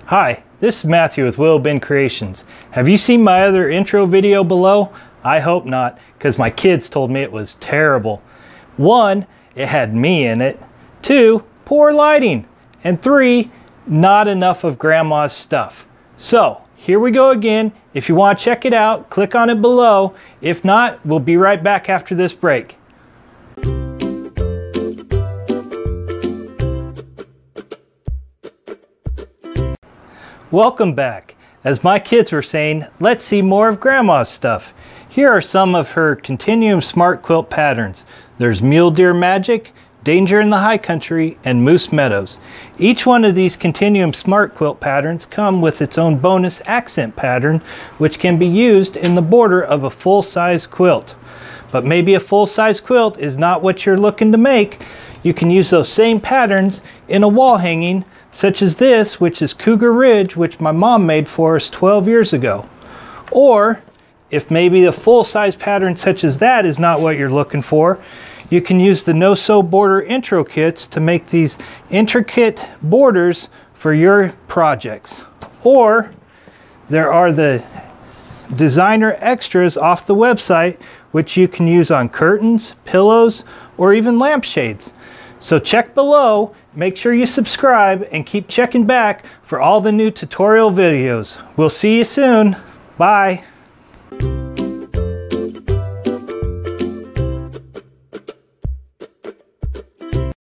Hi, this is Matthew with Willow Bin Creations. Have you seen my other intro video below? I hope not, because my kids told me it was terrible. 1, it had me in it. 2, poor lighting. And 3, not enough of Grandma's stuff. So, here we go again. If you want to check it out, click on it below. If not, we'll be right back after this break. Welcome back. As my kids were saying, let's see more of Grandma's stuff. Here are some of her Continuum Smart Quilt patterns. There's Mule Deer Magic, Danger in the High Country, and Moose Meadows. Each one of these Continuum Smart Quilt patterns come with its own bonus accent pattern, which can be used in the border of a full-size quilt. But maybe a full-size quilt is not what you're looking to make. You can use those same patterns in a wall hanging, such as this, which is Cougar Ridge, which my mom made for us 12 years ago. Or, if maybe a full-size pattern such as that is not what you're looking for, you can use the No-Sew Border Intro Kits to make these intricate borders for your projects. Or, there are the designer extras off the website, which you can use on curtains, pillows, or even lampshades. So check below, make sure you subscribe, and keep checking back for all the new tutorial videos. We'll see you soon. Bye.